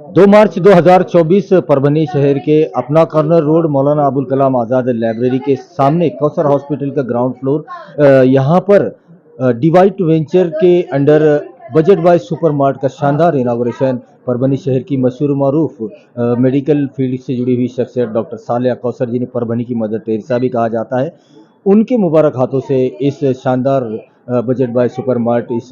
2 मार्च 2024 परभनी शहर के अपना corner road Maulana Abul Kalam Azad library के सामने कौसर हॉस्पिटल का ग्राउंड फ्लोर, यहाँ पर डिवाइट वेंचर के under budget by super mart का शानदार इनाग्रेशन परभनी शहर की मशहूर मारूफ मेडिकल फील्ड से जुड़ी हुई शख्सियत डॉक्टर सालेहा कौसर, जिन्हें परभनी की मदर टेरेसा भी कहा जाता है, उनके मुबारक हाथों से इस शानदार बजट बाय सुपर मार्ट इस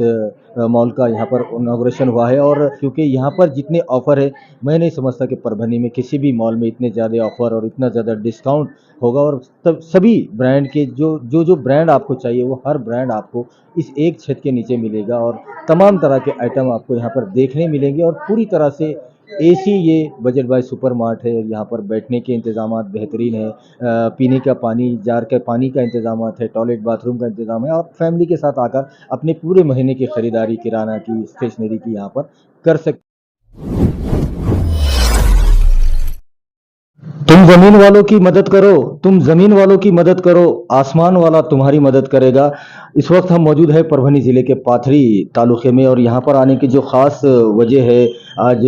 मॉल का यहाँ पर इनाग्रेशन हुआ है। और क्योंकि यहाँ पर जितने ऑफ़र है, मैं नहीं समझता कि परभनी में किसी भी मॉल में इतने ज़्यादा ऑफ़र और इतना ज़्यादा डिस्काउंट होगा। और तब सभी ब्रांड के जो ब्रांड आपको चाहिए वो हर ब्रांड आपको इस एक छत के नीचे मिलेगा। और तमाम तरह के आइटम आपको यहाँ पर देखने मिलेंगे और पूरी तरह से एसी ये बजट बाय सुपर मार्ट है। यहाँ पर बैठने के इंतजामात बेहतरीन है, पीने का पानी, जार के पानी का इंतजामात है, टॉयलेट बाथरूम का इंतजाम है। और फैमिली के साथ आकर अपने पूरे महीने की खरीदारी, किराना की, स्टेशनरी की यहाँ पर कर सकते। तुम जमीन वालों की मदद करो, तुम जमीन वालों की मदद करो, आसमान वाला तुम्हारी मदद करेगा। इस वक्त हम मौजूद है परभनी ज़िले के पाथरी तालुके में और यहाँ पर आने की जो ख़ास वजह है, आज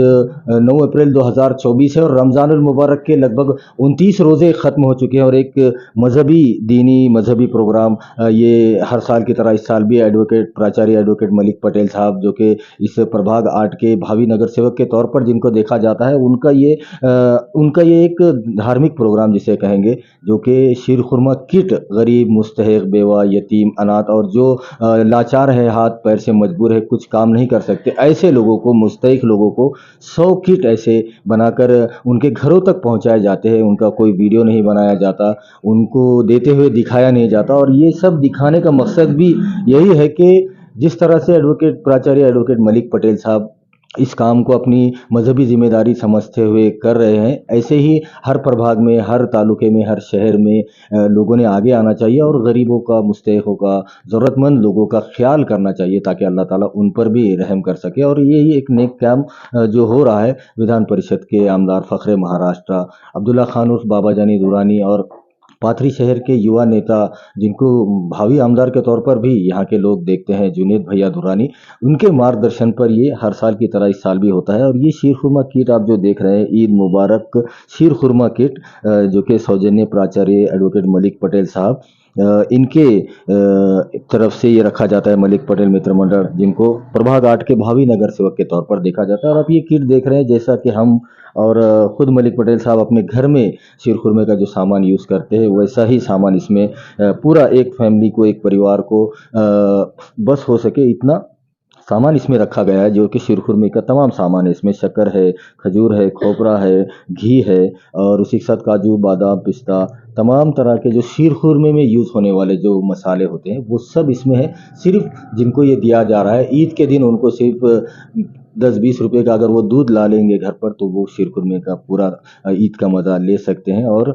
9 अप्रैल 2024 है और रमज़ानुल मुबारक के लगभग 29 रोज़े ख़त्म हो चुके हैं। और एक दीनी मजहबी प्रोग्राम, ये हर साल की तरह इस साल भी प्राचार्य एडवोकेट मलिक पटेल साहब, जो कि इस प्रभाग 8 के भावी नगर सेवक के तौर पर जिनको देखा जाता है, उनका ये एक धार्मिक प्रोग्राम जिसे कहेंगे, जो कि शीर खुरमा किट गरीब, मुस्तहिक, बेवा, यतीम, अनाथ और जो लाचार है, हाथ पैर से मजबूर है, कुछ काम नहीं कर सकते, ऐसे लोगों को, मुस्तहिक लोगों को 100 किट ऐसे बनाकर उनके घरों तक पहुंचाए जाते हैं। उनका कोई वीडियो नहीं बनाया जाता, उनको देते हुए दिखाया नहीं जाता। और ये सब दिखाने का मकसद भी यही है कि जिस तरह से प्राचार्य एडवोकेट मलिक पटेल साहब इस काम को अपनी मजहबी जिम्मेदारी समझते हुए कर रहे हैं, ऐसे ही हर प्रभाग में, हर तालुके में, हर शहर में लोगों ने आगे आना चाहिए और गरीबों का, मुस्तहिकों का, ज़रूरतमंद लोगों का ख्याल करना चाहिए ताकि अल्लाह ताला उन पर भी रहम कर सके। और यही एक नेक काम जो हो रहा है, विधान परिषद के आमदार फ़ख्रे महाराष्ट्र अब्दुल्ला खान उर्फ बाबा जानी दुरानी और पाथरी शहर के युवा नेता, जिनको भावी आमदार के तौर पर भी यहाँ के लोग देखते हैं, जुनेद भैया दुरानी, उनके मार्गदर्शन पर ये हर साल की तरह इस साल भी होता है। और ये शीर खुरमा किट आप जो देख रहे हैं, ईद मुबारक शीर खुरमा किट, जो कि सौजन्य प्राचार्य एडवोकेट मलिक पटेल साहब, इनके तरफ से ये रखा जाता है। मलिक पटेल मित्र मंडल, जिनको प्रभाग 8 के भावी नगर सेवक के तौर पर देखा जाता है। और आप ये किट देख रहे हैं, जैसा कि हम और खुद मलिक पटेल साहब अपने घर में शीर खुरमे का जो सामान यूज़ करते हैं, वैसा ही सामान इसमें पूरा एक फैमिली को, एक परिवार को बस हो सके इतना सामान इसमें रखा गया है, जो कि शीर खुरमे का तमाम सामान है। इसमें शक्कर है, खजूर है, खोपरा है, घी है और उसी के साथ काजू, बादाम, पिस्ता, तमाम तरह के जो शीर खुरमे में यूज़ होने वाले जो मसाले होते हैं, वो सब इसमें है। सिर्फ जिनको ये दिया जा रहा है, ईद के दिन उनको सिर्फ 10-20 रुपए का अगर वो दूध ला लेंगे घर पर, तो वो शीर खुरमे का पूरा ईद का मज़ा ले सकते हैं। और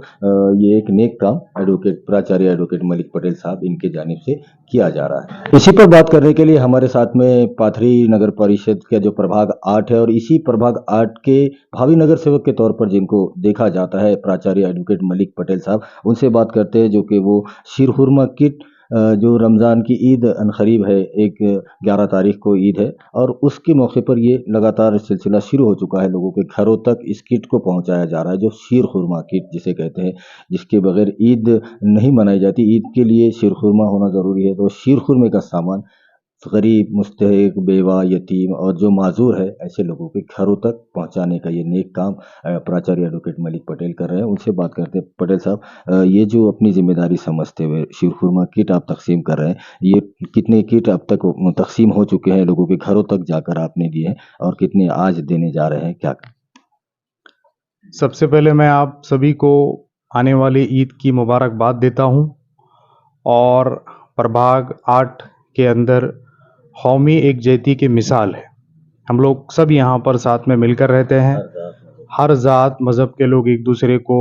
ये एक नेक काम प्राचार्य एडवोकेट मलिक पटेल साहब इनके जानिब से किया जा रहा है। इसी पर बात करने के लिए हमारे साथ में पाथरी नगर परिषद का जो प्रभाग 8 है और इसी प्रभाग 8 के भावी नगर सेवक के तौर पर जिनको देखा जाता है, प्राचार्य एडवोकेट मलिक पटेल साहब, उनसे बात करते हैं, जो कि वो शीर खुरमा किट, जो रमज़ान की ईद अनकरीब है, 11 तारीख को ईद है और उसके मौके पर ये लगातार सिलसिला शुरू हो चुका है। लोगों के घरों तक इस किट को पहुंचाया जा रहा है, जो शीर खुरमा किट जिसे कहते हैं, जिसके बगैर ईद नहीं मनाई जाती। ईद के लिए शीर खुरमा होना ज़रूरी है, तो शीर खुरमे का सामान गरीब, मुस्तहिक, बेवा, यतीम और जो माजूर है, ऐसे लोगों के घरों तक पहुंचाने का ये नेक काम प्राचार्य एडवोकेट मलिक पटेल कर रहे हैं। उनसे बात करते हैं। पटेल साहब, ये जो अपनी जिम्मेदारी समझते हुए शीर खुरमा किट आप तकसीम कर रहे हैं, ये कितने किट अब तक तकसीम हो चुके हैं, लोगों के घरों तक जाकर आपने दिए हैं और कितने आज देने जा रहे हैं, क्या? सबसे पहले मैं आप सभी को आने वाली ईद की मुबारकबाद देता हूं और प्रभाग 8 के अंदर कौमी एकजुटती की मिसाल है। हम लोग सब यहाँ पर साथ में मिलकर रहते हैं। हर ज़ात मज़हब के लोग एक दूसरे को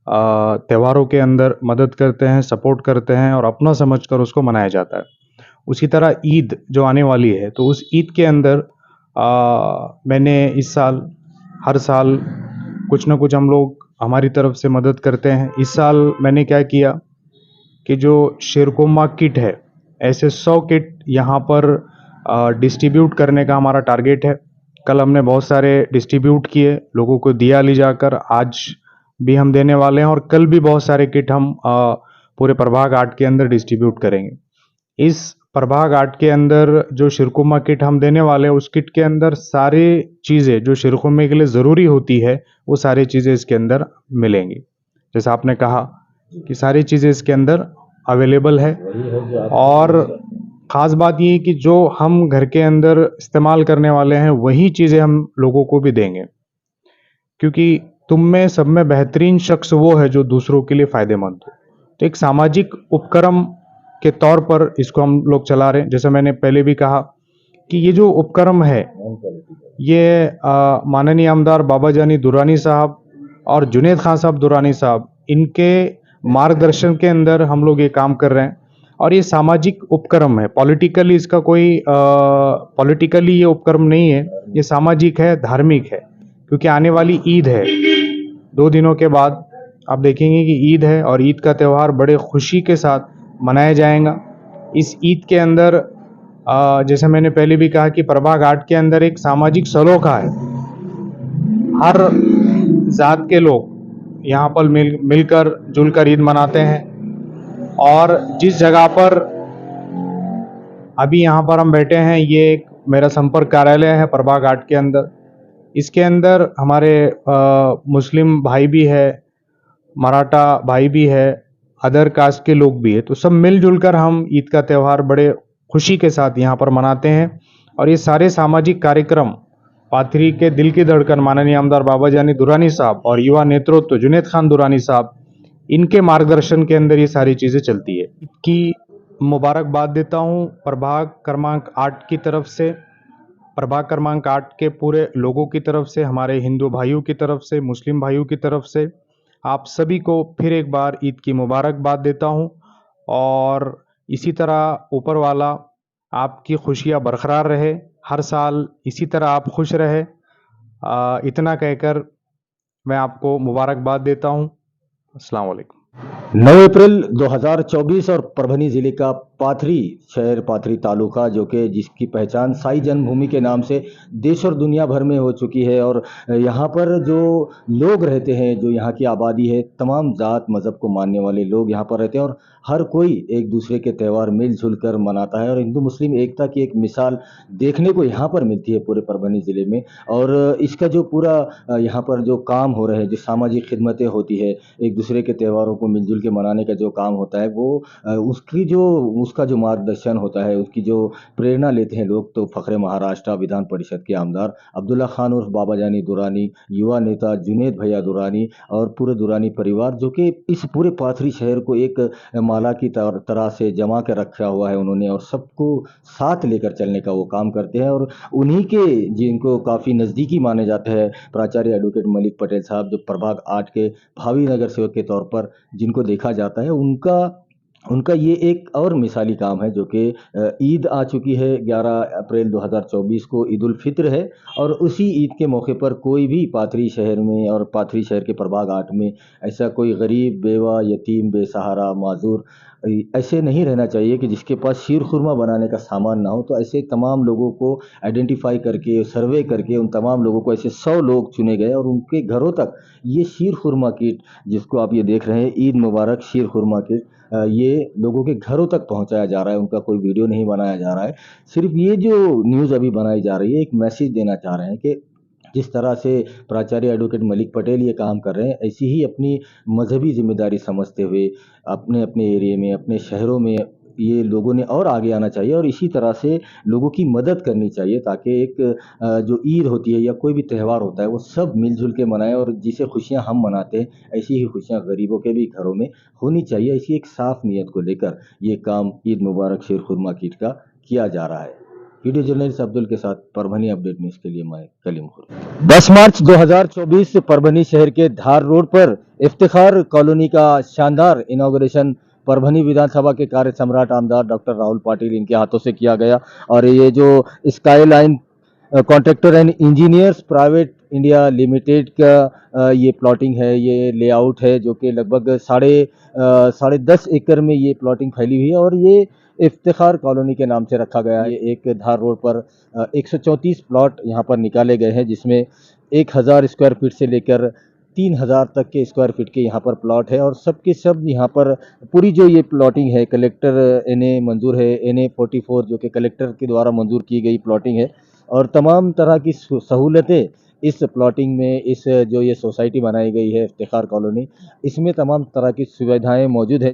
त्योहारों के अंदर मदद करते हैं, सपोर्ट करते हैं और अपना समझकर उसको मनाया जाता है। उसी तरह ईद जो आने वाली है, तो उस ईद के अंदर मैंने इस साल, हर साल कुछ ना कुछ हम लोग हमारी तरफ से मदद करते हैं। इस साल मैंने क्या किया कि जो शीरकुरमा किट है, ऐसे 100 किट यहाँ पर डिस्ट्रीब्यूट करने का हमारा टारगेट है। कल हमने बहुत सारे डिस्ट्रीब्यूट किए लोगों को दिया ले जाकर, आज भी हम देने वाले हैं और कल भी बहुत सारे किट हम पूरे प्रभाग 8 के अंदर डिस्ट्रीब्यूट करेंगे। इस प्रभाग 8 के अंदर जो शिरकुमा किट हम देने वाले हैं, उस किट के अंदर सारी चीज़ें जो शिरकुमे के लिए ज़रूरी होती है, वो सारी चीज़ें इसके अंदर मिलेंगी। जैसा आपने कहा कि सारी चीज़ें इसके अंदर अवेलेबल है और ख़ास बात ये है कि जो हम घर के अंदर इस्तेमाल करने वाले हैं, वही चीज़ें हम लोगों को भी देंगे। क्योंकि तुम में सब में बेहतरीन शख्स वो है जो दूसरों के लिए फ़ायदेमंद हो। तो एक सामाजिक उपक्रम के तौर पर इसको हम लोग चला रहे हैं। जैसे मैंने पहले भी कहा कि ये जो उपक्रम है, ये माननीय आमदार बाबा जानी दुरानी साहब और जुनेद खान साहब दुरानी साहब, इनके मार्गदर्शन के अंदर हम लोग ये काम कर रहे हैं और ये सामाजिक उपक्रम है। पॉलिटिकली इसका कोई पॉलिटिकली ये उपक्रम नहीं है, ये सामाजिक है, धार्मिक है। क्योंकि आने वाली ईद है, 2 दिनों के बाद आप देखेंगे कि ईद है और ईद का त्यौहार बड़े खुशी के साथ मनाया जाएगा। इस ईद के अंदर जैसे मैंने पहले भी कहा कि प्रभाग 8 के अंदर एक सामाजिक सलोखा है। हर जात के लोग यहाँ पर मिलकर जुलकर ईद मनाते हैं और जिस जगह पर अभी यहाँ पर हम बैठे हैं, ये एक मेरा संपर्क कार्यालय है प्रभाग 8 के अंदर। इसके अंदर हमारे मुस्लिम भाई भी है, मराठा भाई भी है, अदर कास्ट के लोग भी है। तो सब मिलजुल कर हम ईद का त्यौहार बड़े खुशी के साथ यहाँ पर मनाते हैं और ये सारे सामाजिक कार्यक्रम पाथरी के दिल की धड़कन माननीय आमदार बाबा जानी दुरानी साहब और युवा नेतृत्व जुनेद खान दुरानी साहब, इनके मार्गदर्शन के अंदर ये सारी चीज़ें चलती है। कि मुबारकबाद देता हूँ प्रभाग क्रमांक 8 की तरफ से, प्रभाग क्रमांक 8 के पूरे लोगों की तरफ से, हमारे हिंदू भाइयों की तरफ से, मुस्लिम भाइयों की तरफ से आप सभी को फिर एक बार ईद की मुबारकबाद देता हूँ और इसी तरह ऊपर वाला आपकी खुशियाँ बरकरार रहे, हर साल इसी तरह आप खुश रहे। इतना कहकर मैं आपको मुबारकबाद देता हूँ। अस्सलाम वालेकुम। 9 अप्रैल 2024 और परभनी जिले का पाथरी शहर, पाथरी तालुका, जो कि जिसकी पहचान साई जन्मभूमि के नाम से देश और दुनिया भर में हो चुकी है। और यहाँ पर जो लोग रहते हैं, जो यहाँ की आबादी है, तमाम जात मज़हब को मानने वाले लोग यहाँ पर रहते हैं और हर कोई एक दूसरे के त्यौहार मिलजुल कर मनाता है और हिंदू मुस्लिम एकता की एक मिसाल देखने को यहाँ पर मिलती है पूरे परभनी ज़िले में। और इसका जो पूरा यहाँ पर जो काम हो रहे हैं, जो सामाजिक खिदमतें होती है, एक दूसरे के त्योहारों को मिलजुल के मनाने का जो काम होता है, वो उसका जो मार्गदर्शन होता है, उसकी जो प्रेरणा लेते हैं लोग, तो फ़ख्रे महाराष्ट्र विधान परिषद के आमदार अब्दुल्ला खान उर्फ बाबा जानी दुरानी, युवा नेता जुनेद भैया दुरानी और पूरे दुरानी परिवार, जो कि इस पूरे पाथरी शहर को एक माला की तरह से जमा के रखा हुआ है उन्होंने और सबको साथ लेकर चलने का वो काम करते हैं। और उन्हीं के, जिनको काफ़ी नज़दीकी माने जाते हैं, प्राचार्य एडवोकेट मलिक पटेल साहब, जो प्रभाग 8 के भावी नगर सेवक के तौर पर जिनको देखा जाता है, उनका ये एक और मिसाली काम है, जो कि ईद आ चुकी है। 11 अप्रैल 2024 को ईद उल फित्र है और उसी ईद के मौके पर कोई भी पाथरी शहर में और पाथरी शहर के प्रभाग 8 में ऐसा कोई गरीब, बेवा, यतीम, बेसहारा, माजूर ऐसे नहीं रहना चाहिए कि जिसके पास शीर खुरमा बनाने का सामान ना हो। तो ऐसे तमाम लोगों को आइडेंटिफाई करके, सर्वे करके, उन तमाम लोगों को, ऐसे 100 लोग चुने गए और उनके घरों तक ये शीर खुरमा किट, जिसको आप ये देख रहे हैं, ईद मुबारक शीर खुरमा किट, ये लोगों के घरों तक पहुंचाया जा रहा है। उनका कोई वीडियो नहीं बनाया जा रहा है। सिर्फ ये जो न्यूज़ अभी बनाई जा रही है, एक मैसेज देना चाह रहे हैं कि जिस तरह से प्राचार्य एडवोकेट मलिक पटेल ये काम कर रहे हैं, ऐसी ही अपनी मजहबी जिम्मेदारी समझते हुए अपने अपने एरिया में, अपने शहरों में ये लोगों ने और आगे आना चाहिए और इसी तरह से लोगों की मदद करनी चाहिए, ताकि एक जो ईद होती है या कोई भी त्यौहार होता है, वो सब मिलजुल के मनाएं और जिसे खुशियां हम मनाते हैं, ऐसी ही खुशियां गरीबों के भी घरों में होनी चाहिए। ऐसी एक साफ नीयत को लेकर ये काम ईद मुबारक शीर खुरमा किट का किया जा रहा है। वीडियो जर्नलिस्ट अब्दुल के साथ परभनी अपडेट न्यूज़ के लिए मैं कलीम खुर्द। 10 मार्च 2024 परभनी शहर के धार रोड पर इफ्तिखार कॉलोनी का शानदार इनॉग्रेशन परभनी विधानसभा के कार्य सम्राट आमदार डॉक्टर राहुल पाटिल इनके हाथों से किया गया। और ये जो skyline contractor and engineers private India limited का ये प्लॉटिंग है, ये लेआउट है, जो कि लगभग साढ़े 10 एकड़ में ये प्लॉटिंग फैली हुई है। और ये इफ्तिखार कॉलोनी के नाम से रखा गया है। ये एक धार रोड पर 134 प्लॉट यहाँ पर निकाले गए हैं, जिसमें 1000 स्क्वायर फीट से लेकर 3000 तक के स्क्वायर फीट के यहाँ पर प्लॉट है। और सब के सब यहाँ पर पूरी जो ये प्लॉटिंग है, कलेक्टर एनए मंजूर है, एनए 44 जो कि कलेक्टर के द्वारा मंजूर की गई प्लॉटिंग है। और तमाम तरह की सहूलतें इस प्लॉटिंग में, इस जो ये सोसाइटी बनाई गई है इफ्तिखार कॉलोनी, इसमें तमाम तरह की सुविधाएं मौजूद है।